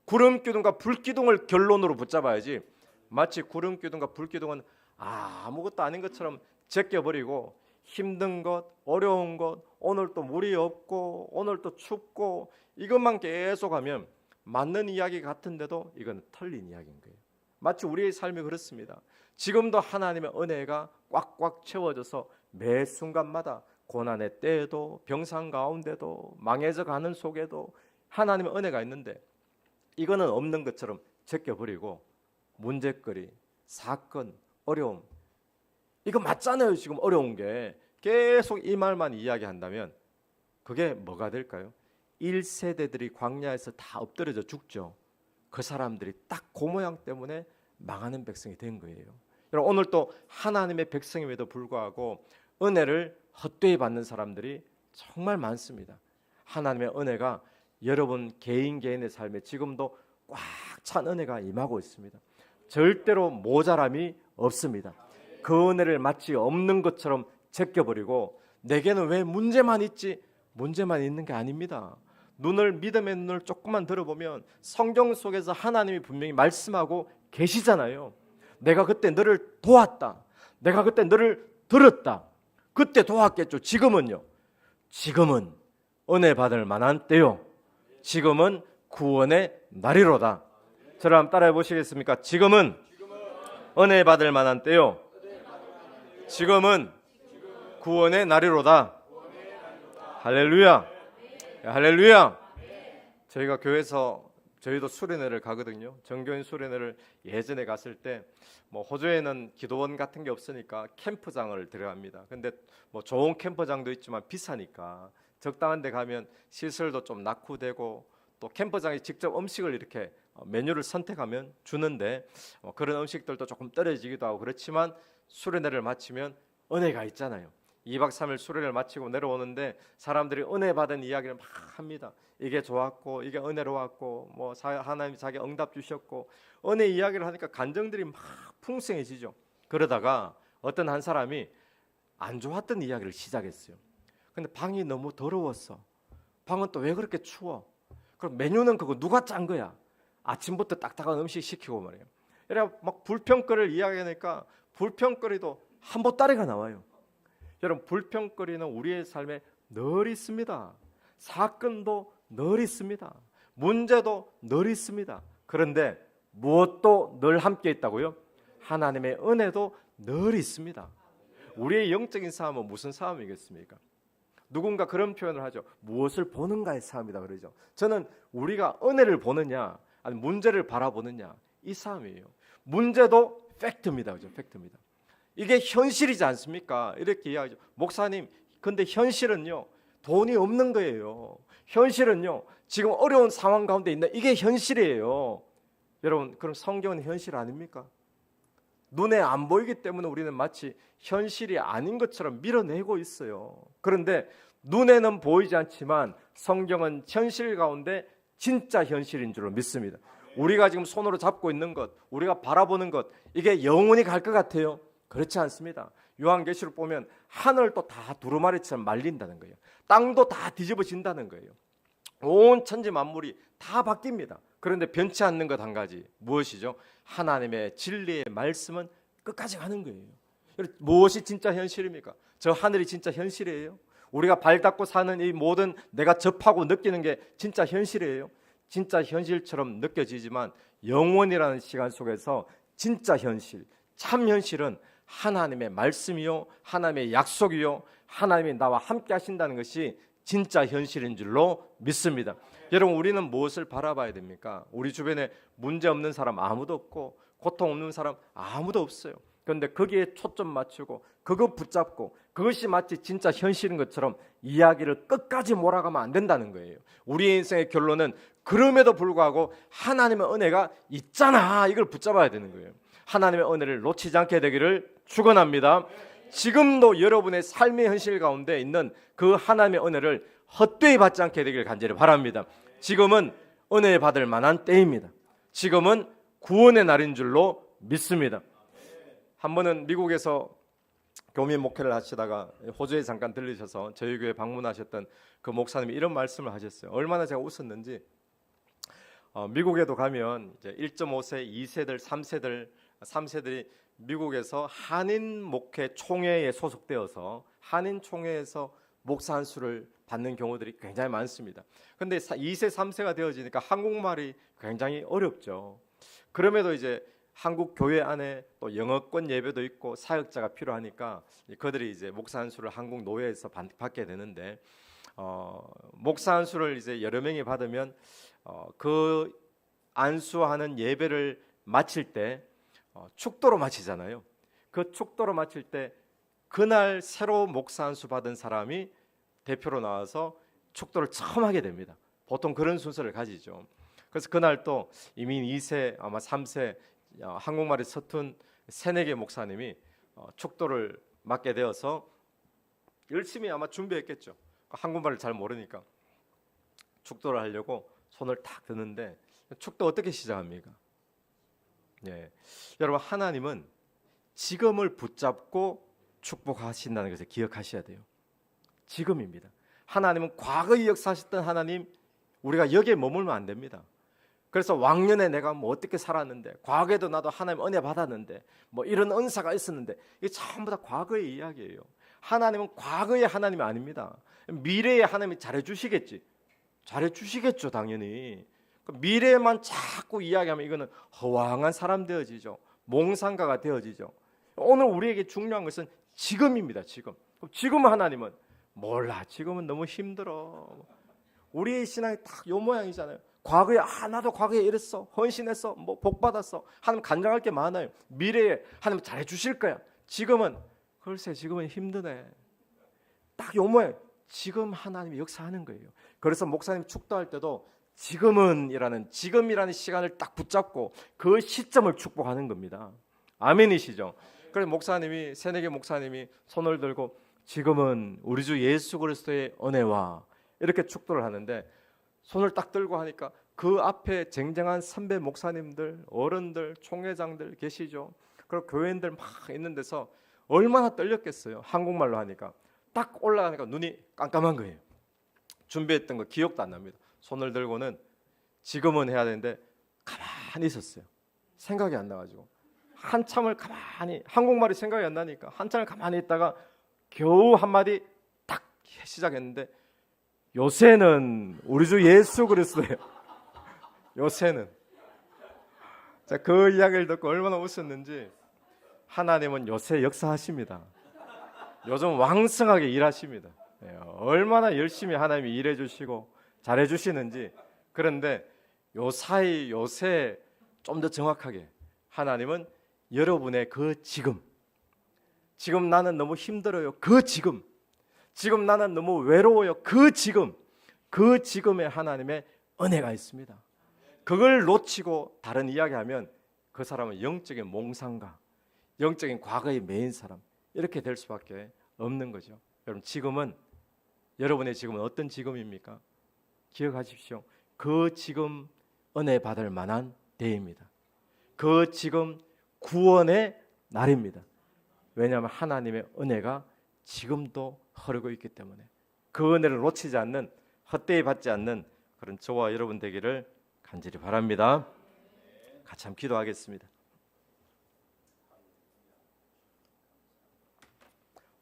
구름 기둥과 불 기둥을 결론으로 붙잡아야지. 마치 구름 기둥과 불 기둥은 아무것도 아닌 것처럼 제껴버리고 힘든 것, 어려운 것, 오늘 또 물이 없고 오늘 또 춥고 이것만 계속 하면 맞는 이야기 같은데도 이건 틀린 이야기인 거예요. 마치 우리의 삶이 그렇습니다. 지금도 하나님의 은혜가 꽉꽉 채워져서 매 순간마다 고난의 때에도 병상 가운데도 망해져 가는 속에도 하나님의 은혜가 있는데 이거는 없는 것처럼 제껴버리고 문제거리, 사건, 어려움 이거 맞잖아요. 지금 어려운 게 계속 이 말만 이야기한다면 그게 뭐가 될까요? 1세대들이 광야에서 다 엎드려져 죽죠. 그 사람들이 딱 그 모양 때문에 망하는 백성이 된 거예요. 여러분 오늘 또 하나님의 백성임에도 불구하고 은혜를 헛되이 받는 사람들이 정말 많습니다. 하나님의 은혜가 여러분 개인의 삶에 지금도 꽉 찬 은혜가 임하고 있습니다. 절대로 모자람이 없습니다. 그 은혜를 마치 없는 것처럼 제껴버리고 내게는 왜 문제만 있지? 문제만 있는 게 아닙니다. 믿음의 눈을 조금만 들어보면 성경 속에서 하나님이 분명히 말씀하고 계시잖아요. 내가 그때 너를 도왔다. 내가 그때 너를 들었다. 그때 도왔겠죠. 지금은요. 지금은 은혜 받을 만한 때요. 지금은 구원의 날이로다. 저를 한번 따라해 보시겠습니까? 지금은 은혜 받을 만한 때요. 지금은 구원의 날이로다. 할렐루야. 할렐루야. 저희가 교회에서 저희도 수련회를 가거든요. 정교인 수련회를 예전에 갔을 때 호주에는 기도원 같은 게 없으니까 캠프장을 들어갑니다. 근데 좋은 캠프장도 있지만 비싸니까 적당한 데 가면 시설도 좀 낙후되고 또 캠프장에 직접 음식을 이렇게 메뉴를 선택하면 주는데 그런 음식들도 조금 떨어지기도 하고 그렇지만 수련회를 마치면 은혜가 있잖아요. 2박 3일 수련회를 마치고 내려오는데 사람들이 은혜 받은 이야기를 막 합니다. 이게 좋았고 이게 은혜로웠고 하나님이 자기 응답 주셨고 은혜 이야기를 하니까 감정들이 막 풍성해지죠. 그러다가 어떤 한 사람이 안 좋았던 이야기를 시작했어요. 근데 방이 너무 더러웠어. 방은 또 왜 그렇게 추워? 그럼 메뉴는 그거 누가 짠 거야? 아침부터 딱딱한 음식 시키고 말이에요. 이래 막 불평거리를 이야기하니까 불평거리도 한 보따리가 나와요. 여러분 불평거리는 우리의 삶에 늘 있습니다. 사건도 늘 있습니다. 문제도 늘 있습니다. 그런데 무엇도 늘 함께 있다고요? 하나님의 은혜도 늘 있습니다. 우리의 영적인 싸움은 무슨 싸움이겠습니까? 누군가 그런 표현을 하죠. 무엇을 보는가의 싸움이다 그러죠. 저는 우리가 은혜를 보느냐 아니면 문제를 바라보느냐 이 싸움이에요. 문제도 팩트입니다. 그죠? 팩트입니다. 이게 현실이지 않습니까? 이렇게 이야기하죠. 목사님, 근데 현실은요. 돈이 없는 거예요. 현실은요. 지금 어려운 상황 가운데 있는 이게 현실이에요. 여러분, 그럼 성경은 현실 아닙니까? 눈에 안 보이기 때문에 우리는 마치 현실이 아닌 것처럼 밀어내고 있어요. 그런데 눈에는 보이지 않지만 성경은 현실 가운데 진짜 현실인 줄로 믿습니다. 우리가 지금 손으로 잡고 있는 것, 우리가 바라보는 것, 이게 영원히 갈 것 같아요? 그렇지 않습니다. 요한계시록 보면 하늘도 다 두루마리처럼 말린다는 거예요. 땅도 다 뒤집어진다는 거예요. 온 천지 만물이 다 바뀝니다. 그런데 변치 않는 것 한 가지 무엇이죠? 하나님의 진리의 말씀은 끝까지 가는 거예요. 무엇이 진짜 현실입니까? 저 하늘이 진짜 현실이에요? 우리가 발 닦고 사는 이 모든 내가 접하고 느끼는 게 진짜 현실이에요? 진짜 현실처럼 느껴지지만 영원이라는 시간 속에서 진짜 현실, 참 현실은 하나님의 말씀이요, 하나님의 약속이요, 하나님이 나와 함께 하신다는 것이 진짜 현실인 줄로 믿습니다. 여러분 우리는 무엇을 바라봐야 됩니까? 우리 주변에 문제 없는 사람 아무도 없고 고통 없는 사람 아무도 없어요. 그런데 거기에 초점 맞추고 그거 붙잡고 그것이 마치 진짜 현실인 것처럼 이야기를 끝까지 몰아가면 안 된다는 거예요. 우리의 인생의 결론은 그럼에도 불구하고 하나님의 은혜가 있잖아, 이걸 붙잡아야 되는 거예요. 하나님의 은혜를 놓치지 않게 되기를 축원합니다. 지금도 여러분의 삶의 현실 가운데 있는 그 하나님의 은혜를 헛되이 받지 않게 되기를 간절히 바랍니다. 지금은 은혜 받을 만한 때입니다. 지금은 구원의 날인 줄로 믿습니다. 한 번은 미국에서 교민 목회를 하시다가 호주에 잠깐 들리셔서 저희 교회 방문하셨던 그 목사님이 이런 말씀을 하셨어요. 얼마나 제가 웃었는지. 미국에도 가면 이제 1.5세, 2세들, 3세들 3세들이 미국에서 한인 목회 총회에 소속되어서 한인 총회에서 목사 한 수를 받는 경우들이 굉장히 많습니다. 그런데 2세, 3세가 되어지니까 한국말이 굉장히 어렵죠. 그럼에도 이제 한국 교회 안에 또 영어권 예배도 있고 사역자가 필요하니까 그들이 이제 목사 한 수를 한국 노회에서 받게 되는데 목사 한 수를 이제 여러 명이 받으면 그 안수하는 예배를 마칠 때 축도로 마치잖아요. 그 축도로 마칠 때 그날 새로 목사 한 수 받은 사람이 대표로 나와서 축도를 처음 하게 됩니다. 보통 그런 순서를 가지죠. 그래서 그날 또 이미 2세 아마 3세 한국말이 서툰 새내기 목사님이 축도를 맡게 되어서 열심히 아마 준비했겠죠. 한국말을 잘 모르니까 축도를 하려고 손을 탁 드는데 축도 어떻게 시작합니까? 예, 여러분 하나님은 지금을 붙잡고 축복하신다는 것을 기억하셔야 돼요. 지금입니다. 하나님은 과거에 역사하셨던 하나님, 우리가 여기에 머물면 안 됩니다. 그래서 왕년에 내가 뭐 어떻게 살았는데, 과거에도 나도 하나님 은혜 받았는데, 뭐 이런 은사가 있었는데, 이게 전부 다 과거의 이야기예요. 하나님은 과거의 하나님이 아닙니다. 미래의 하나님이 잘해주시겠지. 잘해주시겠죠, 당연히. 미래만 자꾸 이야기하면 이거는 허황한 사람 되어지죠. 몽상가가 되어지죠. 오늘 우리에게 중요한 것은 지금입니다. 지금 하나님은 몰라. 지금은 너무 힘들어. 우리의 신앙이 딱 요 모양이잖아요. 과거에 나도 과거에 이랬어, 헌신했어, 뭐 복 받았어. 하나님 간증할 게 많아요. 미래에 하나님 잘해주실 거야. 지금은 글쎄 지금은 힘드네. 딱 요 모양. 지금 하나님이 역사하는 거예요. 그래서 목사님 축도할 때도 지금이라는 시간을 딱 붙잡고 그 시점을 축복하는 겁니다. 아멘이시죠? 그래서 목사님이 새내기 목사님이 손을 들고 지금은 우리 주 예수 그리스도의 은혜와 이렇게 축도를 하는데 손을 딱 들고 하니까 그 앞에 쟁쟁한 선배 목사님들, 어른들, 총회장들 계시죠. 그리고 교회인들 막 있는 데서 얼마나 떨렸겠어요. 한국말로 하니까 딱 올라가니까 눈이 깜깜한 거예요. 준비했던 거 기억도 안 납니다. 손을 들고는 지금은 해야 되는데 가만히 있었어요. 생각이 안 나가지고 한참을 가만히, 한국말이 생각이 안 나니까 한참을 가만히 있다가 겨우 한마디 딱 시작했는데 요새는 우리 주 예수 그리스도예요. 요새는. 자, 그 이야기를 듣고 얼마나 웃었는지. 하나님은 요새 역사하십니다. 요즘 왕성하게 일하십니다. 얼마나 열심히 하나님이 일해 주시고 잘해 주시는지. 그런데 요새 좀 더 정확하게 하나님은 여러분의 그 지금 나는 너무 힘들어요. 그 지금 나는 너무 외로워요. 그 지금에 하나님의 은혜가 있습니다. 그걸 놓치고 다른 이야기하면 그 사람은 영적인 몽상가, 영적인 과거에 매인 사람, 이렇게 될 수밖에 없는 거죠. 여러분, 여러분의 지금은 어떤 지금입니까? 기억하십시오. 그 지금 은혜 받을 만한 때입니다. 그 지금 구원의 날입니다. 왜냐하면 하나님의 은혜가 지금도 흐르고 있기 때문에 그 은혜를 놓치지 않는, 헛되이 받지 않는 그런 저와 여러분 되기를 간절히 바랍니다. 같이 한번 기도하겠습니다.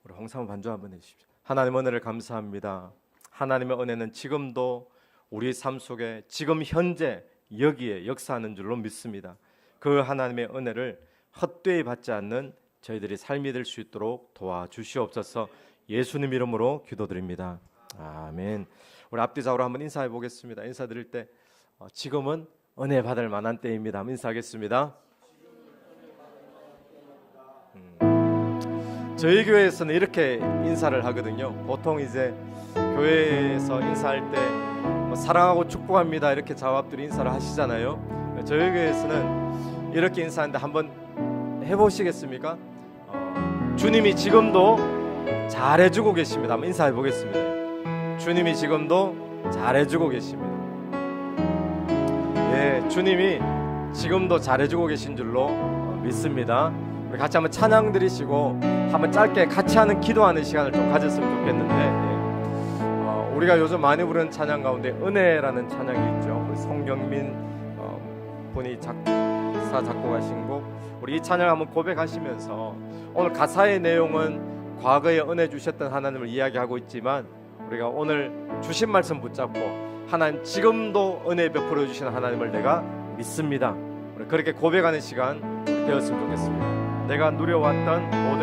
우리 홍삼 반주 한번 해주십시오. 하나님의 은혜를 감사합니다. 하나님의 은혜는 지금도 우리 삶 속에 지금 현재 여기에 역사하는 줄로 믿습니다. 그 하나님의 은혜를 헛되이 받지 않는 저희들이 삶이 될 수 있도록 도와주시옵소서. 예수님 이름으로 기도드립니다. 아멘. 우리 앞뒤좌우로 한번 인사해 보겠습니다. 인사드릴 때 지금은 은혜 받을 만한 때입니다. 한번 인사하겠습니다. 저희 교회에서는 이렇게 인사를 하거든요. 보통 이제 교회에서 인사할 때 사랑하고 축복합니다 이렇게 자합들이 인사를 하시잖아요. 저희 교회에서는 이렇게 인사하는데 한번 해보시겠습니까? 주님이 지금도 잘해주고 계십니다. 한번 인사해 보겠습니다. 주님이 지금도 잘해주고 계십니다. 예, 주님이 지금도 잘해주고 계신 줄로 믿습니다. 우리 같이 한번 찬양 드리시고 한번 짧게 같이 하는 기도하는 시간을 좀 가졌으면 좋겠는데, 우리가 요즘 많이 부르는 찬양 가운데 은혜라는 찬양이 있죠. 우리 송경민 분이 작사 작곡하신 곡 우리 이 찬양 한번 고백하시면서 오늘 가사의 내용은 과거에 은혜 주셨던 하나님을 이야기하고 있지만 우리가 오늘 주신 말씀 붙잡고 하나님 지금도 은혜 베풀어 주시는 하나님을 내가 믿습니다. 우리 그렇게 고백하는 시간 되었으면 좋겠습니다. 내가 누려왔던 모든